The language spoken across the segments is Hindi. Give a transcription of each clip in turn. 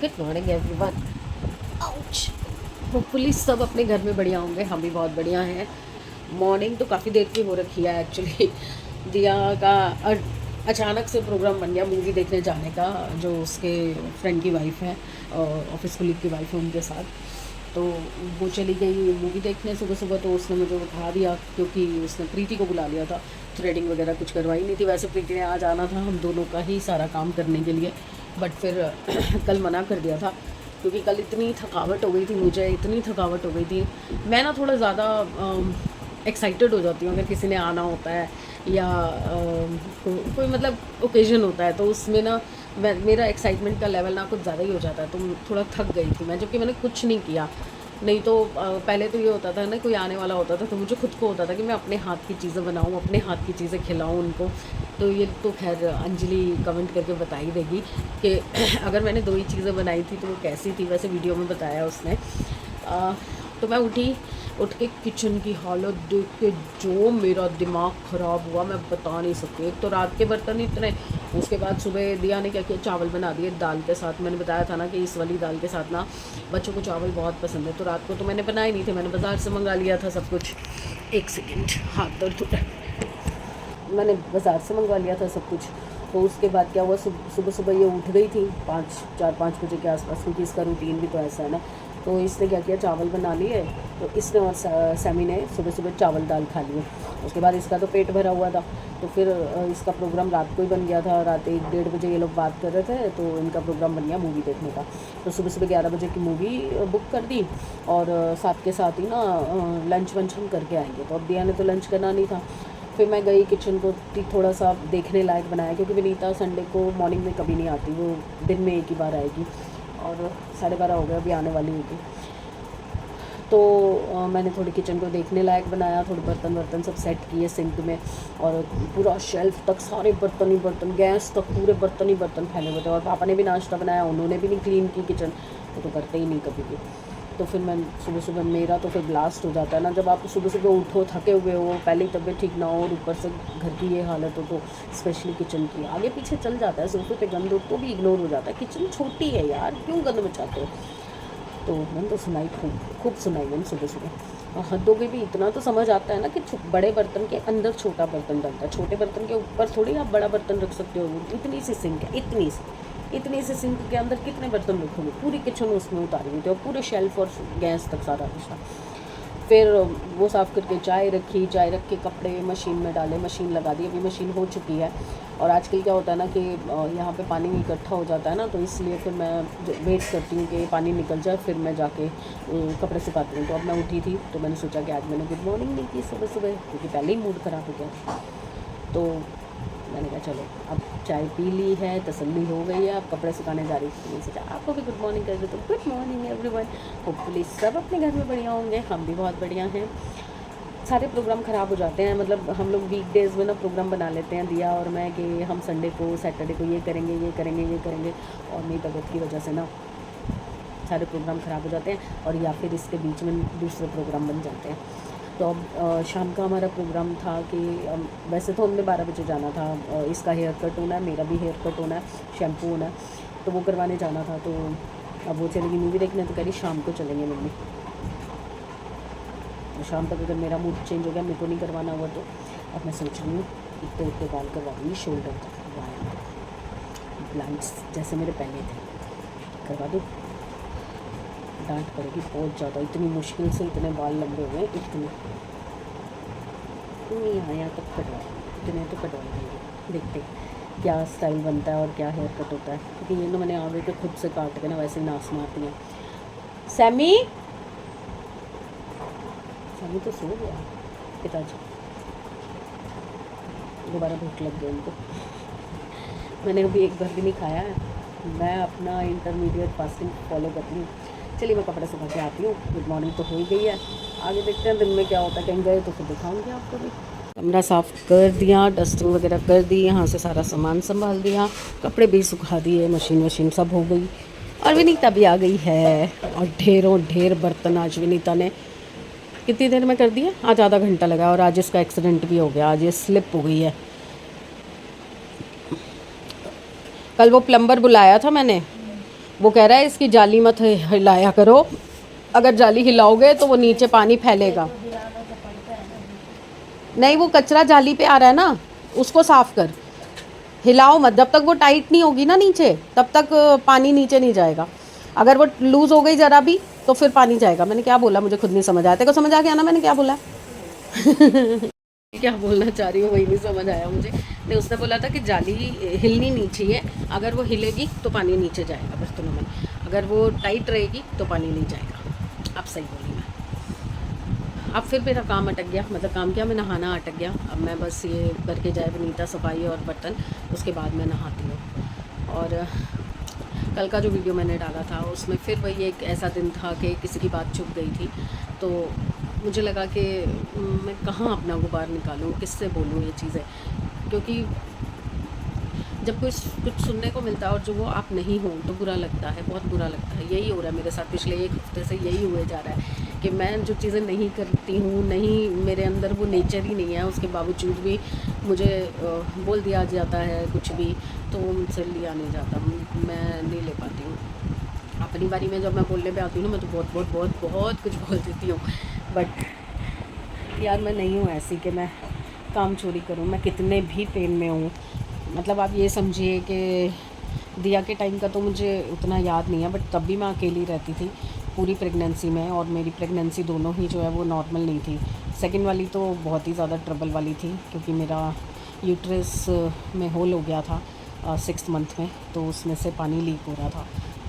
Good morning everyone. Ouch. Hopefully सब अपने घर में बढ़िया होंगे, हम भी बहुत बढ़िया हैं। मॉर्निंग तो काफ़ी देर की हो रखी है एक्चुअली। दिया का अचानक से प्रोग्राम बन गया मूवी देखने जाने का, जो उसके फ्रेंड की वाइफ है, ऑफिस कोलीग की वाइफ है, उनके साथ। तो वो चली गई मूवी देखने सुबह सुबह, तो उसने मुझे उठा दिया क्योंकि उसने प्रीति को बुला लिया था। थ्रेडिंग वगैरह कुछ करवाई नहीं थी, वैसे प्रीति ने आज आना था हम दोनों का ही सारा काम करने के लिए, बट फिर कल मना कर दिया था क्योंकि कल इतनी थकावट हो गई थी, मुझे इतनी थकावट हो गई थी। मैं ना थोड़ा ज़्यादा एक्साइटेड हो जाती हूँ अगर किसी ने आना होता है या कोई मतलब ओकेजन होता है, तो उसमें ना मेरा एक्साइटमेंट का लेवल ना कुछ ज़्यादा ही हो जाता है। तो थोड़ा थक गई थी मैं, जबकि मैंने कुछ नहीं किया। नहीं तो पहले तो ये होता था ना, कोई आने वाला होता था तो मुझे खुद को होता था कि मैं अपने हाथ की चीज़ें बनाऊँ, अपने हाथ की चीज़ें खिलाऊँ उनको। तो ये तो खैर अंजलि कमेंट करके बता ही देगी कि अगर मैंने 2 ही चीज़ें बनाई थी तो वो कैसी थी, वैसे वीडियो में बताया उसने। तो मैं उठ के किचन की हालत देख के जो मेरा दिमाग ख़राब हुआ मैं बता नहीं सकती। एक तो रात के बर्तन इतने, उसके बाद सुबह दिया ने क्या किया, चावल बना दिए दाल के साथ। मैंने बताया था ना कि इस वाली दाल के साथ ना बच्चों को चावल बहुत पसंद है, तो रात को तो मैंने बनाए नहीं थे, मैंने बाज़ार से मंगा लिया था सब कुछ। एक सेकेंड, हाथ दर्द हो रहा है। मैंने बाज़ार से मंगवा लिया था सब कुछ। तो उसके बाद क्या हुआ, सुबह सुबह ये उठ गई थी 4-5 बजे के आसपास, क्योंकि इसका रूटीन भी तो ऐसा है ना। तो इसने क्या किया, चावल बना लिए, तो इसने और सैमी ने सुबह सुबह चावल दाल खा लिए। उसके बाद इसका तो पेट भरा हुआ था, तो फिर इसका प्रोग्राम रात को ही बन गया था। रात 1-1:30 बजे ये लोग बात कर रहे थे, तो इनका प्रोग्राम बन गया मूवी देखने का। तो सुबह सुबह 11 बजे की मूवी बुक कर दी, और साथ के साथ ही ना लंच वंच हम करके आएंगे। तो अब दिया ने तो लंच करना नहीं था। फिर मैं गई किचन को, थोड़ा सा देखने लायक बनाया, क्योंकि विनीता संडे को मॉर्निंग में कभी नहीं आती, वो दिन में एक ही बार आएगी, और 12:30 हो गए, अभी आने वाली होगी। तो मैंने थोड़ी किचन को देखने लायक बनाया, थोड़े बर्तन सब सेट किए सिंक में, और पूरा शेल्फ तक सारे बर्तन ही बर्तन, गैस तक पूरे बर्तन ही बर्तन फैले हुए थे। और पापा ने भी नाश्ता बनाया, उन्होंने भी नहीं क्लीन की किचन, वो तो करते ही नहीं कभी भी। तो फिर मैं सुबह सुबह, मेरा तो फिर ब्लास्ट हो जाता है ना, जब आप सुबह सुबह उठो थके हुए हो, पहले ही तबीयत ठीक ना हो और ऊपर से घर की ये हालत हो, तो स्पेशली किचन की आगे पीछे चल जाता है, सोफे पे गंद तो भी इग्नोर हो जाता है। किचन छोटी है यार, क्यों गंद मचाते हो। तो मैंने तो सुनाई, खूब सुनाई मैंने सुबह सुबह। और हदों के भी इतना तो समझ आता है ना कि बड़े बर्तन के अंदर छोटा बर्तन डलता है, छोटे बर्तन के ऊपर थोड़ी आप बड़ा बर्तन रख सकते हो। इतनी सी सिंक है, इतनी से सिंक के अंदर कितने बर्तन रखोगे, पूरी किचन उसमें उतारी हुई थी, और पूरे शेल्फ और गैस तक सारा कुछ। फिर वो साफ़ करके चाय रख के कपड़े मशीन में डाले, मशीन लगा दी, अभी मशीन हो चुकी है। और आजकल क्या होता है ना कि यहाँ पे पानी इकट्ठा हो जाता है ना, तो इसलिए फिर मैं वेट करती हूँ कि पानी निकल जाए, फिर मैं जाके कपड़े सुखाती हूँ। तो अब मैं उठी थी, तो मैंने सोचा कि आज मैंने गुड मॉर्निंग नहीं की सुबह सुबह, क्योंकि पहले ही मूड ख़राब हो गया। तो मैंने कहा चलो अब चाय पी ली है, तसल्ली हो गई है, अब कपड़े सुखाने जा रही थी। मैंने सोचा आपको भी गुड मॉर्निंग कर दो। तो गुड मॉर्निंग एवरीवन। होपफुली सब अपने घर में बढ़िया होंगे, हम भी बहुत बढ़िया हैं। सारे प्रोग्राम ख़राब हो जाते हैं, मतलब हम लोग वीकडेज़ में ना प्रोग्राम बना लेते हैं दिया और मैं, कि हम संडे को सैटरडे को ये करेंगे, और मेरी तबीयत की वजह से ना सारे प्रोग्राम ख़राब हो जाते हैं, और या फिर इसके बीच में दूसरे प्रोग्राम बन जाते हैं। तो अब शाम का हमारा प्रोग्राम था कि वैसे तो हमने 12 बजे जाना था, इसका हेयर कट होना है, मेरा भी हेयर कट होना है, शैम्पू होना है, तो वो करवाने जाना था। तो अब वो चलेगी मूवी देखने, तो कह रही शाम को चलेंगे मम्मी। तो शाम तक अगर मेरा मूड चेंज हो गया, मेरे को नहीं करवाना हुआ, तो अब मैं सोच रही हूँ इतने बाल करवा दूँगी, शोल्डर तक ब्लाइंड्स जैसे मेरे पहले थे करवा दूँ। डांट पड़ेगी बहुत ज़्यादा, इतनी मुश्किल से इतने बाल लंबे हुए, इतने नहीं आया तब कटवा, इतने तो कटवा देंगे, देखते क्या स्टाइल बनता है और क्या हेयर कट होता है, क्योंकि ये ना मैंने आगे के खुद से काट के ना वैसे ही नाश मारती हैं। सैमी तो सो गया, पिताजी दोबारा भूख लग गई उनको। मैंने अभी एक बार भी नहीं खाया है, मैं अपना इंटरमीडिएट फास्टिंग फॉलो करती हूँ। चलिए मैं कपड़े सुखा के आती हूँ, गुड मॉर्निंग तो हो ही गई है, आगे देखते हैं दिन में क्या होता है, कहीं गए तो फिर दिखाऊंगी आपको भी। कमरा साफ़ कर दिया, डस्टिंग वगैरह कर दी, यहाँ से सारा सामान संभाल दिया, कपड़े भी सुखा दिए, मशीन सब हो गई, और विनीता भी आ गई है, और ढेर बर्तन आज विनीता ने कितनी देर में कर दिया, आज आधा घंटा लगा, और आज इसका एक्सीडेंट भी हो गया, आज ये स्लिप हो गई है। कल वो प्लम्बर बुलाया था मैंने, वो कह रहा है इसकी जाली मत हिलाया करो, अगर जाली हिलाओगे तो वो नीचे पानी फैलेगा। नहीं, वो कचरा जाली पे आ रहा है ना, उसको साफ कर, हिलाओ मत। जब तक वो टाइट नहीं होगी ना नीचे, तब तक पानी नीचे नहीं जाएगा। अगर वो लूज़ हो गई ज़रा भी तो फिर पानी जाएगा। मैंने क्या बोला, मुझे खुद नहीं समझ आया। तेरे को समझ आ गया ना मैंने क्या बोला? क्या बोलना चाह रही हूँ वही नहीं समझ आया मुझे। नहीं, उसने बोला था कि जाली हिलनी नहीं चाहिए, अगर वो हिलेगी तो पानी नीचे जाएगा बर्तनों में, अगर वो टाइट रहेगी तो पानी नहीं जाएगा। अब सही बोली मैं। अब फिर मेरा काम अटक गया, मतलब काम क्या, मैं नहाना अटक गया। अब मैं बस ये करके जाए वनीता सफाई और बर्तन, उसके बाद मैं नहाती हूँ। और कल का जो वीडियो मैंने डाला था उसमें फिर वही एक ऐसा दिन था कि किसी की बात चुप गई थी, तो मुझे लगा कि मैं कहाँ अपना गुबार निकालूँ, किससे बोलूँ ये चीज़ें, क्योंकि जब कोई कुछ सुनने को मिलता है और जो वो आप नहीं हो तो बुरा लगता है, बहुत बुरा लगता है। यही हो रहा है मेरे साथ, पिछले एक हफ्ते से यही हुए जा रहा है कि मैं जो चीज़ें नहीं करती हूँ, नहीं, मेरे अंदर वो नेचर ही नहीं है, उसके बावजूद भी मुझे बोल दिया जाता है कुछ भी, तो वो मुझसे लिया नहीं जाता, मैं नहीं ले पाती हूँ। अपनी बारी में जब मैं बोलने पे आती हूँ ना, मैं तो बहुत बहुत बहुत बहुत कुछ बोल देती हूँ, बट यार मैं नहीं हूँ ऐसी कि मैं काम चोरी करूँ। मैं कितने भी पेन में हूँ, मतलब आप ये समझिए कि दिया के टाइम का तो मुझे उतना याद नहीं है, बट तब भी मैं अकेली रहती थी पूरी प्रेगनेंसी में, और मेरी प्रेगनेंसी दोनों ही जो है वो नॉर्मल नहीं थी। सेकंड वाली तो बहुत ही ज़्यादा ट्रबल वाली थी, क्योंकि मेरा यूट्रस में होल हो गया था 6 मंथ में, तो उसमें से पानी लीक हो रहा था।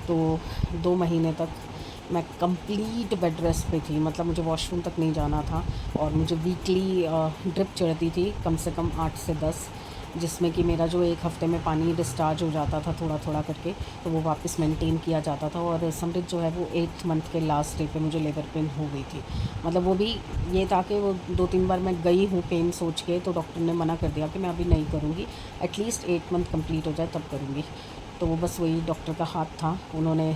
तो 2 महीने तक मैं कंप्लीट बेड रेस्ट पे थी, मतलब मुझे वॉशरूम तक नहीं जाना था, और मुझे वीकली ड्रिप चढ़ती थी कम से कम 8 से 10, जिसमें कि मेरा जो एक हफ़्ते में पानी डिस्चार्ज हो जाता था थोड़ा थोड़ा करके, तो वो वापस मेंटेन किया जाता था। और समृद्ध जो है वो 8th मंथ के लास्ट डे पे मुझे लेबर पेन हो गई थी। मतलब वो भी ये था कि वो 2-3 बार मैं गई हूँ पेन सोच के, तो डॉक्टर ने मना कर दिया कि मैं अभी नहीं करूँगी, एटलीस्ट 8 मंथ कंप्लीट हो जाए तब करूँगी। तो वो बस वही डॉक्टर का हाथ था, उन्होंने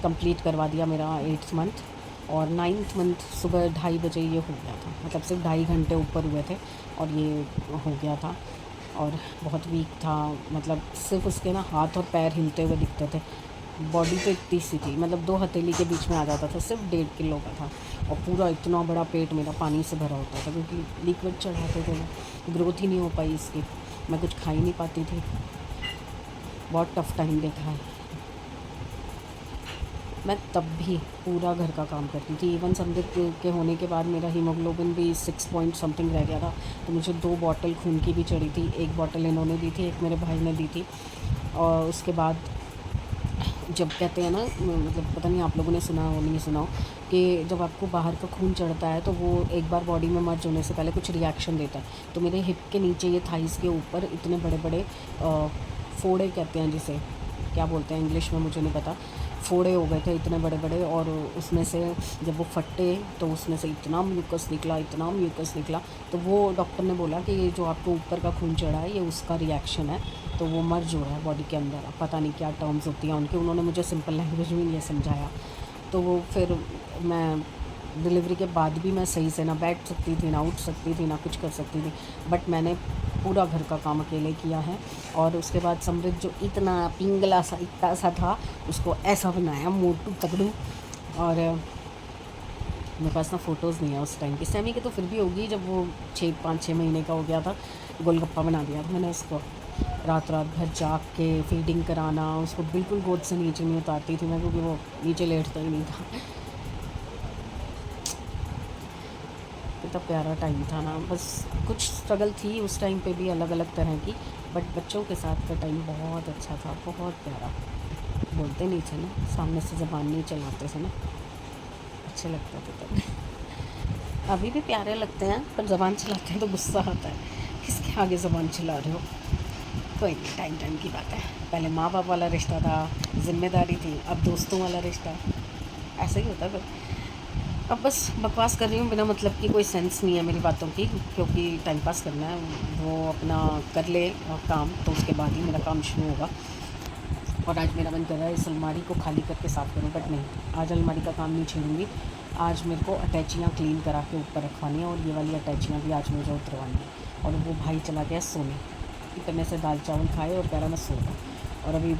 कंप्लीट करवा दिया मेरा 8th मंथ। और 9th मंथ सुबह 2:30 बजे ये हो गया था, मतलब सिर्फ 2.5 घंटे ऊपर हुए थे और ये हो गया था। और बहुत वीक था, मतलब सिर्फ उसके ना हाथ और पैर हिलते हुए दिखते थे, बॉडी तो इतनी सी थी, मतलब 2 हथेली के बीच में आ जाता था, सिर्फ 1.5 किलो का था। और पूरा इतना बड़ा पेट मेरा पानी से भरा होता था, क्योंकि लिक्विड चढ़ाते थे, ग्रोथ ही नहीं हो पाई इसकी, मैं कुछ खा ही नहीं पाती थी। बहुत टफ टाइम देखा है। मैं तब भी पूरा घर का काम करती थी, इवन संदिग्ध के होने के बाद मेरा हीमोग्लोबिन भी 6 पॉइंट समथिंग रह गया था, तो मुझे 2 बॉटल खून की भी चढ़ी थी। एक बॉटल इन्होंने दी थी, एक मेरे भाई ने दी थी। और उसके बाद जब कहते हैं ना, मतलब पता नहीं आप लोगों ने सुना हो नहीं सुना हो, कि जब आपको बाहर का खून चढ़ता है तो वो एक बार बॉडी में मर्ज होने से पहले कुछ रिएक्शन देता है। तो मेरे हिप के नीचे, ये थाइस के ऊपर इतने बड़े बड़े फोड़े कहते हैं जिसे, क्या बोलते हैं इंग्लिश में मुझे नहीं पता, फोड़े हो गए थे इतने बड़े बड़े। और उसमें से जब वो फटे तो उसमें से इतना म्यूकस निकला, इतना म्यूकस निकला। तो वो डॉक्टर ने बोला कि ये जो आपको ऊपर का खून चढ़ा है ये उसका रिएक्शन है, तो वो मर्ज हो रहा है बॉडी के अंदर। अब पता नहीं क्या टर्म्स होती हैं उनकी, उन्होंने मुझे सिंपल लैंग्वेज में ये समझाया। तो वो फिर मैं डिलीवरी के बाद भी मैं सही से ना बैठ सकती थी, ना उठ सकती थी, ना कुछ कर सकती थी, बट मैंने पूरा घर का काम अकेले किया है। और उसके बाद समृद्ध जो इतना पिंगला सा इतना सा था, उसको ऐसा बनाया मोटू तगड़ू। और मेरे पास ना फ़ोटोज़ नहीं है उस टाइम की, सेमी की तो फिर भी होगी, जब वो 5-6 महीने का हो गया था, गोलगप्पा बना दिया था मैंने उसको। रात रात भर जाग के फीडिंग कराना उसको, बिल्कुल गोद से नीचे नहीं उतारती थी मैं, क्योंकि वो नीचे लेटता ही नहीं था। कितना प्यारा टाइम था ना, बस कुछ स्ट्रगल थी उस टाइम पे भी अलग अलग तरह की, बट बच्चों के साथ का टाइम बहुत अच्छा था, बहुत प्यारा। बोलते नहीं थे ना, सामने से ज़बान नहीं चलाते थे ना, अच्छे लगते थे तब। अभी भी प्यारे लगते हैं, पर ज़बान चलाते हैं तो गुस्सा आता है, किसके आगे ज़बान चला रहे हो। कोई नहीं, टाइम टाइम की बात है। पहले माँ बाप वाला रिश्ता था, जिम्मेदारी थी, अब दोस्तों वाला रिश्ता, ऐसा ही होता है फिर। अब बस बकवास कर रही हूँ बिना मतलब की, कोई सेंस नहीं है मेरी बातों की, क्योंकि टाइम पास करना है, वो अपना कर ले काम, तो उसके बाद ही मेरा काम शुरू होगा। और आज मेरा मन कर रहा है इस अलमारी को खाली करके साफ़ करूँ, बट नहीं, आज अलमारी का काम नहीं छेड़ूँगी। आज मेरे को अटैचियाँ क्लीन करा के ऊपर रखवानी है, और ये वाली अटैचियाँ भी आज मुझे उतरवानी है। और वो भाई चला गया सोने, इतने से दाल चावल खाए और कह रहा मैं सो रहा, और अभी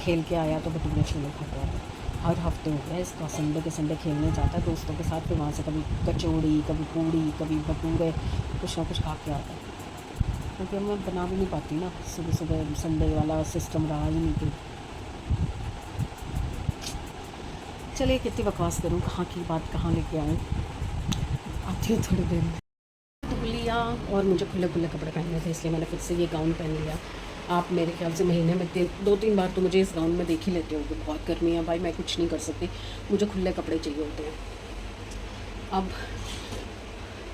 खेल के आया तो भटूरे छोले खा के आया। हर हफ्ते हो गया इसका, संडे के संडे खेलने जाता है दोस्तों के साथ, फिर वहाँ से कभी कचौड़ी, कभी पूड़ी, कभी भटूरे, कुछ ना कुछ खा के आता है। क्योंकि मैं बना भी नहीं पाती ना, सुबह सुबह संडे वाला सिस्टम रहा ही नहीं कोई। चलिए कितनी बकवास करूँ, कहाँ की बात कहाँ लेके आऊँ, आती हूँ थोड़ी देर में। तो लिया और मुझे खुले खुले कपड़े पहनने थे, इसलिए मैंने फिर से ये गाउन पहन लिया। आप मेरे ख्याल से महीने में 2-3 बार तो मुझे इस गाउन में देख ही लेते हो कि बहुत गर्मी है भाई, मैं कुछ नहीं कर सकती, मुझे खुले कपड़े चाहिए होते हैं। अब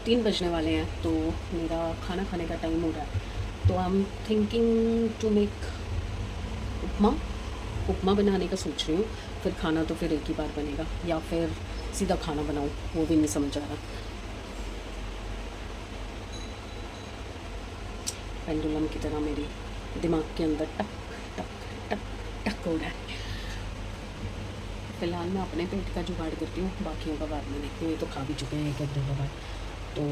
3 बजने वाले हैं तो मेरा खाना खाने का टाइम हो रहा है, तो I am thinking to make upma बनाने का सोच रही हूँ। फिर खाना तो फिर एक ही बार बनेगा, या फिर सीधा खाना बनाऊँ, वो भी नहीं समझ आ रहा। पेंडुलम की तरह मेरी दिमाग के अंदर टक टक टक टक हो रहा है। फ़िलहाल मैं अपने पेट का जुगाड़ करती हूँ, बाकियों का बाद में देखती हूँ। ये तो खा भी चुके हैं एक दिन के बाद। तो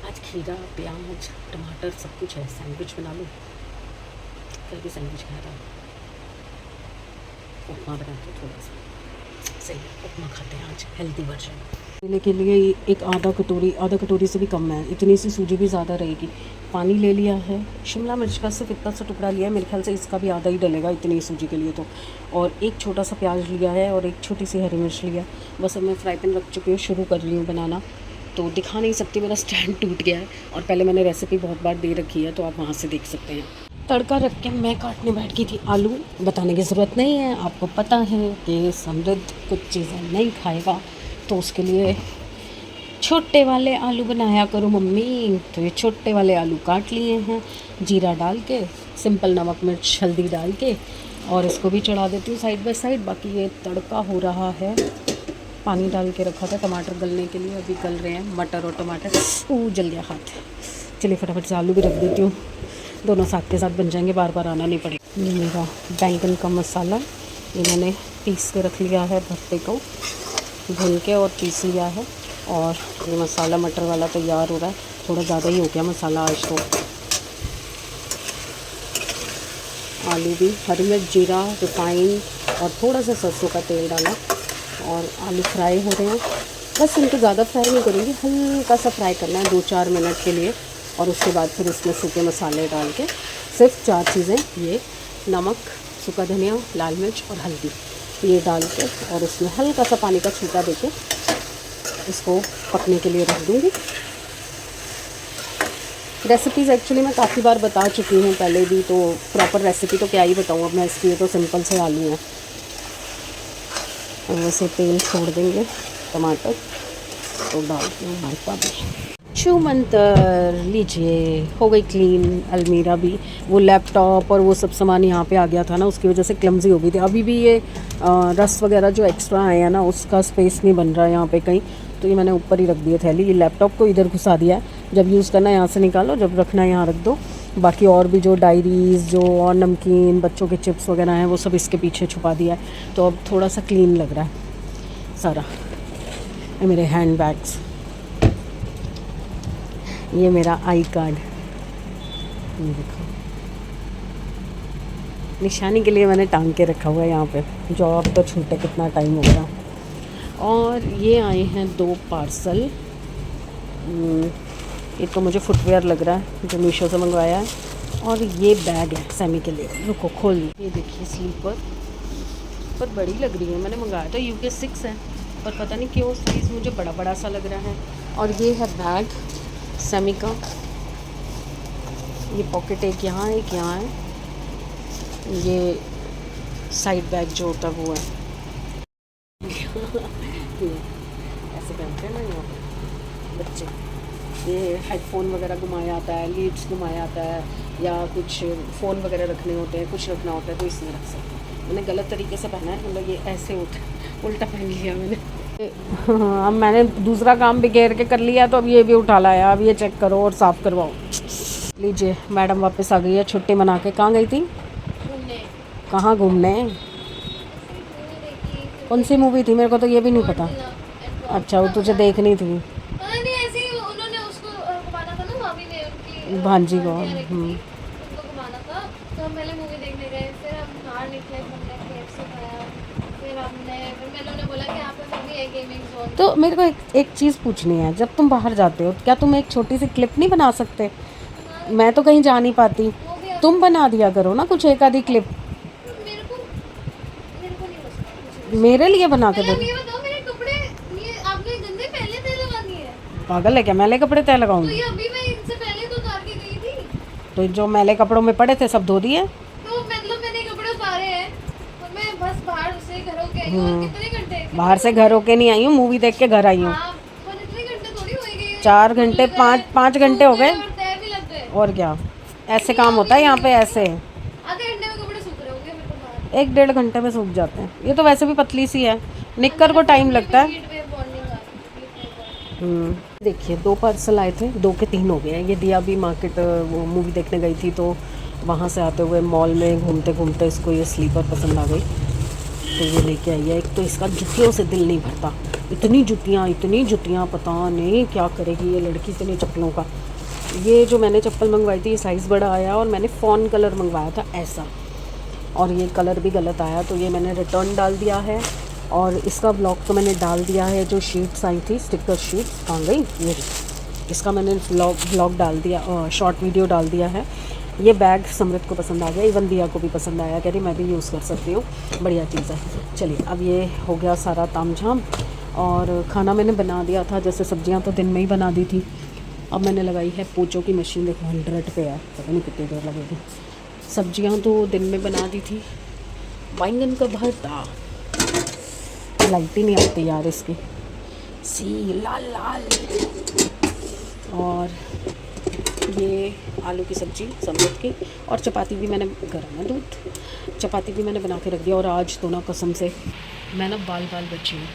आज खीरा, प्याज, टमाटर सब कुछ है, सैंडविच बना लूँ। कल भी सैंडविच खाया था। उपमा बनाते हैं थोड़ा सा, सही उपमा खाते हैं आज, हेल्दी वर्जन। केले के लिए एक आधा कटोरी से भी कम है, इतनी सी सूजी भी ज़्यादा रहेगी। पानी ले लिया है, शिमला मिर्च का सिर्फ इतना सा टुकड़ा लिया है, मेरे ख्याल से इसका भी आधा ही डलेगा इतनी सूजी के लिए तो। और एक छोटा सा प्याज लिया है और एक छोटी सी हरी मिर्च लिया। बस अब मैं फ्राई पैन रख चुकी हूँ, शुरू कर रही हूँ बनाना। तो दिखा नहीं सकती, मेरा स्टैंड टूट गया है और पहले मैंने रेसिपी बहुत बार दे रखी है, तो आप वहाँ से देख सकते हैं। तड़का रख के मैं काटने बैठ गई थी आलू। बताने की ज़रूरत नहीं है, आपको पता है कि समृद्ध कुछ चीज़ें नहीं खाएगा, तो उसके लिए छोटे वाले आलू बनाया करो मम्मी। तो ये छोटे वाले आलू काट लिए हैं, जीरा डाल के, सिंपल नमक मिर्च हल्दी डाल के, और इसको भी चढ़ा देती हूँ साइड बाय साइड। बाकी ये तड़का हो रहा है, पानी डाल के रखा था टमाटर गलने के लिए, अभी गल रहे हैं मटर और टमाटर। जल गया हाथ। चलिए फटाफट से आलू भी रख देती हूँ, दोनों साथ के साथ बन जाएंगे, बार बार आना नहीं पड़ेगा। ये मेरा बैंगन का मसाला, ये मैंने पीस के रख लिया है, भट्टे को भून के और पीस लिया है। और ये मसाला मटर वाला तैयार हो रहा है, थोड़ा ज़्यादा ही हो गया मसाला आज तो। आलू भी, हरी मिर्च, जीरा, रिफाइन और थोड़ा सा सरसों का तेल डाला, और आलू फ्राई हो रहे हैं। बस इनको ज़्यादा फ्राई नहीं करूँगी, हल्का सा फ्राई करना है 2-4 मिनट के लिए। और उसके बाद फिर इसमें सूखे मसाले डाल के, सिर्फ 4 चीज़ें, ये नमक, सूखा धनिया, लाल मिर्च और हल्दी, ये डाल के और उसमें हल्का सा पानी का छींटा देके इसको पकने के लिए रख दूँगी। रेसिपीज़ एक्चुअली मैं काफ़ी बार बता चुकी हूँ पहले भी, तो प्रॉपर रेसिपी तो क्या ही बताऊँ अब मैं इसकी। ये तो सिंपल से आलू हैं, और वैसे तेल छोड़ देंगे टमाटर तो डालते हैं मालपा भी। छू मंतर, लीजिए हो गई क्लीन अलमीरा भी। वो लैपटॉप और वो सब सामान यहाँ पे आ गया था ना, उसकी वजह से क्लमजी हो गई थी। अभी भी ये रस वगैरह जो एक्स्ट्रा आए हैं ना, उसका स्पेस नहीं बन रहा है यहाँ पे कहीं, तो ये मैंने ऊपर ही रख दिए थैली। ये लैपटॉप को इधर घुसा दिया है, जब यूज़ करना है यहाँ से निकालो, जब रखना है यहाँ रख दो। बाकी और भी जो डायरीज़ जो और नमकीन बच्चों के चिप्स वगैरह हैं, वो सब इसके पीछे छुपा दिया है, तो अब थोड़ा सा क्लीन लग रहा है सारा। ये मेरे हैंड बैग्स, ये मेरा आई कार्ड, ये देखो निशानी के लिए मैंने टांग के रखा हुआ है यहाँ पे, जो अब तो छूटे कितना टाइम हो गया। और ये आए हैं 2 पार्सल। ये तो मुझे फुटवेयर लग रहा है जो मीशो से मंगवाया है, और ये बैग है सैमी के लिए। रुको खोल, ये देखिए स्लीपर, पर बड़ी लग रही है। मैंने मंगाया था UK 6 है, पर पता नहीं क्यों साइज़ मुझे बड़ा बड़ा सा लग रहा है। और ये है बैग सैमी का, ये पॉकेट एक यहाँ है, एक यहाँ है। ये साइड बैग जो होता है वो है। ऐसे पहनते हैं ना यहाँ पे बच्चे। ये हेडफोन वगैरह घुमाया आता है, लीड्स घुमाया आता है, या कुछ फ़ोन वगैरह रखने होते हैं, कुछ रखना होता है, तो इसमें रख सकते हैं। मैंने गलत तरीके से पहना है, मतलब ये ऐसे उल्टा पहन लिया मैंने। हाँ, अब मैंने दूसरा काम भी घेर के कर लिया, तो अब ये भी उठा लाया। अब ये चेक करो और साफ़ करवाओ। लीजिए मैडम वापस आ गई है छुट्टी मना के। कहाँ गई थी? कहाँ घूमने? कौन सी मूवी थी? मेरे को तो ये भी नहीं पता। अच्छा, वो तुझे देखनी थी? नहीं, ऐसे ही उन्होंने उसको घुमाना था ना, भाभी ने उनकी भांजी को। उनको घुमाना था, तो हम पहले मूवी देखने गए, फिर हम है, फिर मैंने उन्हें बोला कि यहाँ पे वो भी है गेमिंग जोन। तो मेरे को एक चीज़ पूछनी है, जब तुम बाहर जाते हो क्या तुम एक छोटी सी क्लिप नहीं बना सकते? मैं तो कहीं जा नहीं पाती, वो भी तुम बना दिया करो ना कुछ एक आधी क्लिप, मेरे को नहीं पसंद। मेरे लिए बना के पहले दो। आप ये बताओ, मेरे कपड़े ये आपने गंदे पहले तय लगा दिए हैं? पागल है क्या, मैले कपड़े तय तो लगाऊंगी? ये अभी मैं इनसे पहले तो उतार के गई थी। तो जो मैले कपड़ों में पड़े थे सब धो दिए। तो मतलब मैंने कपड़े उतारे हैं और मैं बस बाहर से घर होके आई हूँ। और कितने घंटे? बाहर से घर होके नहीं आई हूँ, मूवी देख के घर आई हूँ। हाँ, पर इतने घंटे थोड़ी हो गए। 4 घंटे, 5 घंटे हो गए। और तय भी लग गए। और क्या, ऐसे काम होता है यहाँ पे ऐसे। आधे घंटे में कपड़े सूख रहे होंगे फिर तो बाहर। 1-1.5 घंटे में सूख जाते हैं। ये तो वैसे भी पतली सी है, निक्कर को टाइम लगता है। हीट वेव बॉन्डिंग आ रही है, हीट वेव बॉन्डिंग। देखिए 2 पार्सल आए थे, 2 के 3 हो गए हैं। ये दिया भी मार्केट वो मूवी देखने गई थी, तो वहाँ से आते हुए मॉल में घूमते घूमते इसको ये स्लीपर पसंद आ गई, तो ये लेके आई है। एक तो इसका जुतियों से दिल नहीं भरता, इतनी जुतियाँ, पता नहीं क्या करेगी ये लड़की इतनी चप्पलों का। ये जो मैंने चप्पल मंगवाई थी ये साइज़ बड़ा आया, और मैंने फ़ॉन कलर मंगवाया था ऐसा, और ये कलर भी गलत आया, तो ये मैंने रिटर्न डाल दिया है। और इसका ब्लॉग तो मैंने डाल दिया है, जो शीट्स आई थी स्टिकर शीट्स कहाँ गई, ये इसका मैंने ब्लॉग डाल दिया, शॉर्ट वीडियो डाल दिया है। ये बैग समृत को पसंद आ गया, इवन दिया को भी पसंद आया, कह रही मैं भी यूज़ कर सकती हूँ, बढ़िया चीज़ है। चलिए अब ये हो गया सारा तामझाम, और खाना मैंने बना दिया था, जैसे सब्जियाँ तो दिन में ही बना दी थी। अब मैंने लगाई है पोचों की मशीन, देखो 100 पे है, पता नहीं कितनी देर लगेगी। सब्जियाँ तो दिन में बना दी थी, बैंगन का भरता, लाइट ही नहीं आती यार इसकी, सी लाल लाल। और ये आलू की सब्ज़ी समृत की, और चपाती भी मैंने, गर्म है दूध, चपाती भी मैंने बना के रख दिया। और आज तो ना कसम से मैं ना बाल बची हूँ।